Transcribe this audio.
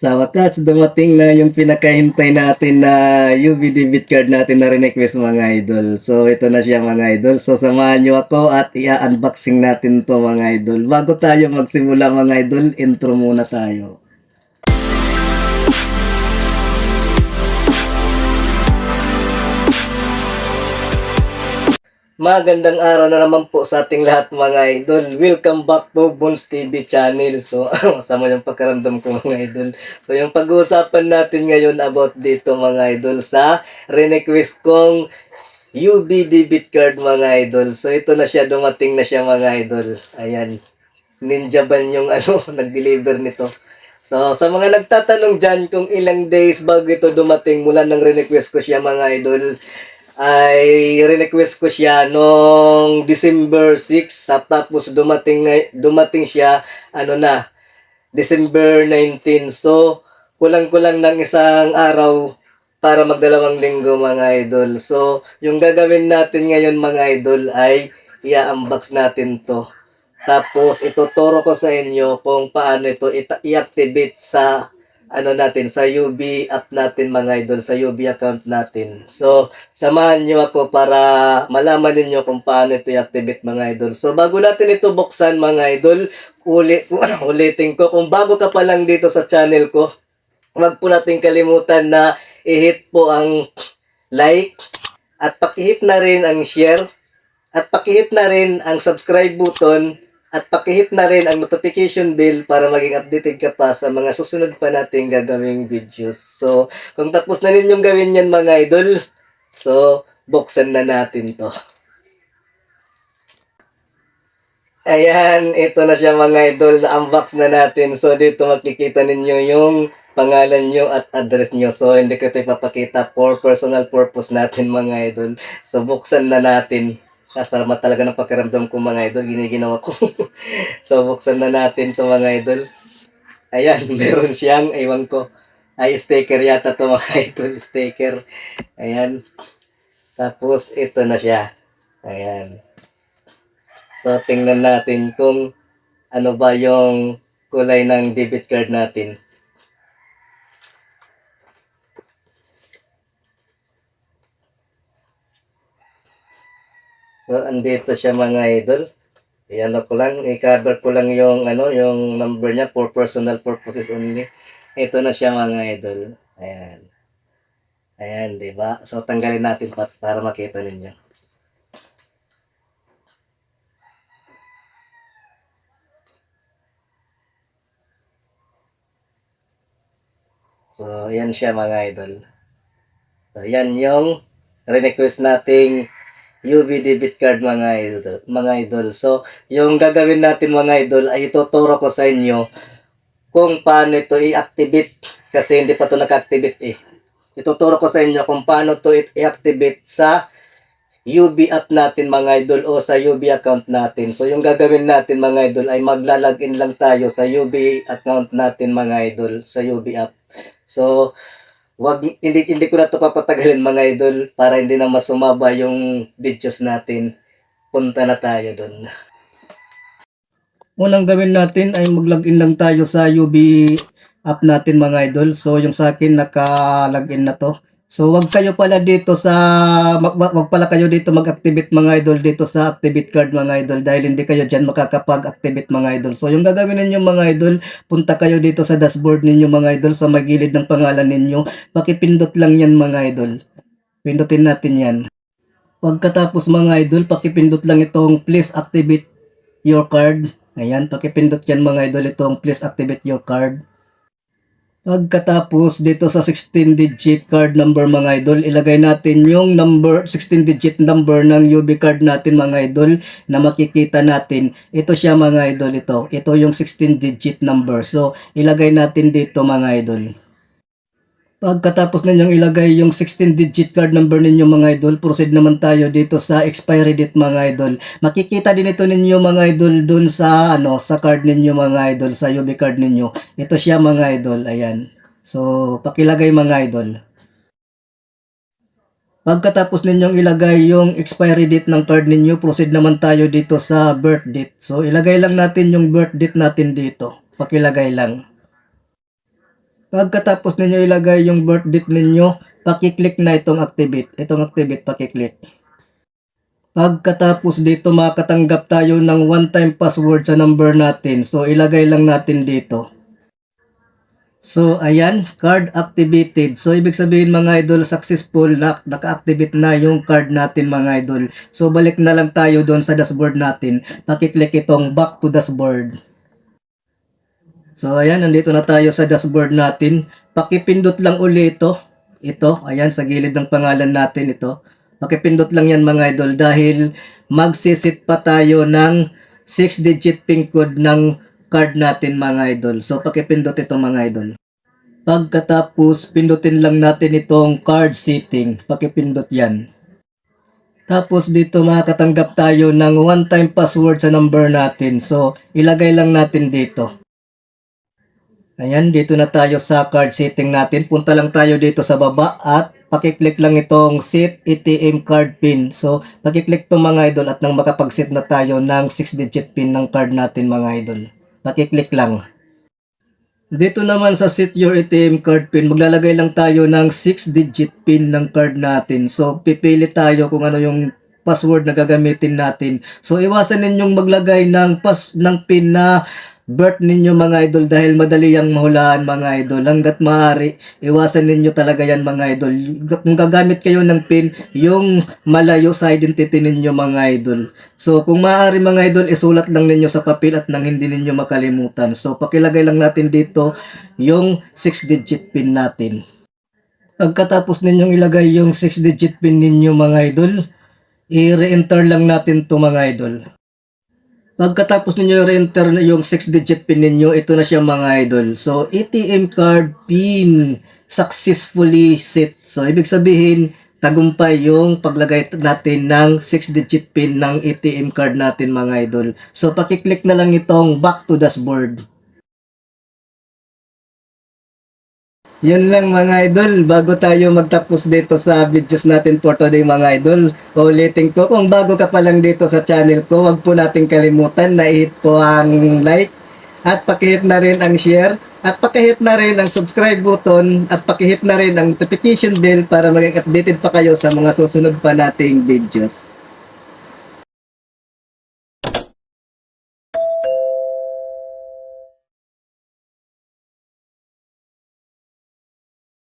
Sa wakas, dumating na yung pinakahintay natin na UV debit card natin na request mga idol. So, ito na siya mga idol. So, samahan nyo ako at i-unboxing natin to mga idol. Bago tayo magsimula mga idol, intro muna tayo. Magandang araw na naman po sa ating lahat mga idol. Welcome back to Bones TV channel. So, masama yung pagkaramdam ko mga idol. So, yung pag-uusapan natin ngayon about dito mga idol sa request kong UV debit card mga idol. So, ito na siya, dumating na siya mga idol. Ayan. Ninja Van yung nag-deliver nito. So, sa mga nagtatanong dyan kung ilang days bago ito dumating mula nang request ko siya mga idol, ay request ko siya noong December 6 at tapos dumating siya December 19. So kulang-kulang ng isang araw para magdalawang linggo mga idol. So yung gagawin natin ngayon mga idol ay i-unbox natin to. Tapos ituturo ko sa inyo kung paano ito i-activate sa natin sa UB app natin mga idol, sa UB account natin. So, samahan nyo ako para malaman niyo kung paano ito i-activate mga idol. So, bago natin ito buksan mga idol, ulitin ko, kung bago ka pa lang dito sa channel ko, huwag po natin kalimutan na i-hit po ang like at paki-hit na rin ang share at paki-hit na rin ang subscribe button at paki-hit na rin ang notification bell para maging updated ka pa sa mga susunod pa nating gagawing videos. So, kung tapos na ninyong gawin yan mga idol, so, buksan na natin to. Ayan, ito na siya mga idol, na-unbox na natin. So, dito makikita ninyo yung pangalan nyo at address nyo. So, hindi ko ito ipapakita for personal purpose natin mga idol. So, buksan na natin. Sasalamat talaga ng pakiramdam ko mga idol, giniginawa ko. So, buksan na natin to mga idol. Ayan, meron siyang, ewan ko, ay sticker yata to mga idol, sticker. Ayan. Tapos, ito na siya. Ayan. So, tingnan natin kung ano ba yung kulay ng debit card natin. So, andito siya mga idol. Ayan ko lang, i-cover ko lang yung yung number niya for personal purposes only. Ito na siya mga idol. Ayan. Ayan, 'di ba? So tanggalin natin para makita ninyo. So, ayan siya mga idol. So, ayan yung request nating UV debit card mga idol. So, yung gagawin natin mga idol ay ituturo ko sa inyo kung paano ito i-activate kasi hindi pa ito naka-activate eh. Ituturo ko sa inyo kung paano ito i-activate sa UB app natin mga idol o sa UB account natin. So, yung gagawin natin mga idol ay magla-login lang tayo sa UB account natin mga idol sa UB app. So, hindi ko na ito papatagalin mga idol para hindi na masumaba yung videos natin. Punta na tayo doon. Unang gawin natin ay mag-login lang tayo sa UB app natin mga idol. So yung sa akin naka-login na to. So wag pala kayo dito mag-activate mga idol dito sa activate card mga idol dahil hindi kayo diyan makakapag-activate mga idol. So yung gagawin niyo mga idol, punta kayo dito sa dashboard ninyo mga idol sa may gilid ng pangalan ninyo. Pakipindot lang yan mga idol. Pindutin natin yan. Pagkatapos mga idol, pakipindot lang itong please activate your card. Ayan, pakipindot yan mga idol itong please activate your card. Pagkatapos dito sa 16-digit card number mga idol, ilagay natin yung 16-digit number ng UB card natin mga idol na makikita natin. Ito siya mga idol, ito yung 16-digit number. So, ilagay natin dito mga idol. Pagkatapos ninyong ilagay yung 16-digit card number ninyo mga idol, proceed naman tayo dito sa expiry date mga idol. Makikita din ito ninyo mga idol dun sa sa card ninyo mga idol, sa UB card ninyo. Ito siya mga idol, ayan. So, pakilagay mga idol. Pagkatapos ninyong ilagay yung expiry date ng card ninyo, proceed naman tayo dito sa birth date. So, ilagay lang natin yung birth date natin dito. Pakilagay lang. Pagkatapos ninyo ilagay yung birth date ninyo, pakiclick na itong activate. Itong activate, pakiclick. Pagkatapos dito makatanggap tayo ng one-time password sa number natin. So ilagay lang natin dito. So ayan, card activated. So ibig sabihin mga idol, successful, naka-activate na yung card natin mga idol. So balik na lang tayo doon sa dashboard natin. Pakiclick itong back to dashboard. So ayan, nandito na tayo sa dashboard natin. Pakipindot lang uli ito. Ito, ayan, sa gilid ng pangalan natin ito. Pakipindot lang yan mga idol dahil magsisit pa tayo ng 6-digit PIN code ng card natin mga idol. So pakipindot ito mga idol. Pagkatapos, pindutin lang natin itong card setting. Pakipindot yan. Tapos dito makakatanggap tayo ng one-time password sa number natin. So ilagay lang natin dito. Ayan, dito na tayo sa card setting natin. Punta lang tayo dito sa baba at pakiclick lang itong set ATM card pin. So, pakiclick to mga idol at nang makapag-set na tayo ng 6-digit pin ng card natin mga idol. Pakiclick lang. Dito naman sa set your ATM card pin, maglalagay lang tayo ng 6-digit pin ng card natin. So, pipili tayo kung ano yung password na gagamitin natin. So, iwasan ninyong maglagay ng pin na birth ninyo mga idol dahil madali yang mahulaan mga idol. Hanggat maaari, iwasan ninyo talaga yan mga idol. Kung gagamit kayo ng pin, yung malayo sa identity ninyo mga idol. So kung maaari mga idol, isulat lang ninyo sa papel at nang hindi ninyo makalimutan. So pakilagay lang natin dito yung 6-digit pin natin. Pagkatapos ninyong ilagay yung 6-digit pin ninyo mga idol, i-re-enter lang natin to mga idol. Pagkatapos ninyo re-enter na yung 6-digit pin ninyo, ito na siya mga idol. So, ATM card pin successfully set. So, ibig sabihin, tagumpay yung paglagay natin ng 6-digit pin ng ATM card natin mga idol. So, pakiclick na lang itong back to dashboard. Yun lang mga idol, bago tayo magtapos dito sa videos natin for today mga idol, ulitin ko, kung bago ka pa lang dito sa channel ko, wag po nating kalimutan na i-hit po ang like at pakihit na rin ang share at pakihit na rin ang subscribe button at pakihit na rin ang notification bell para maging updated pa kayo sa mga susunod pa nating videos.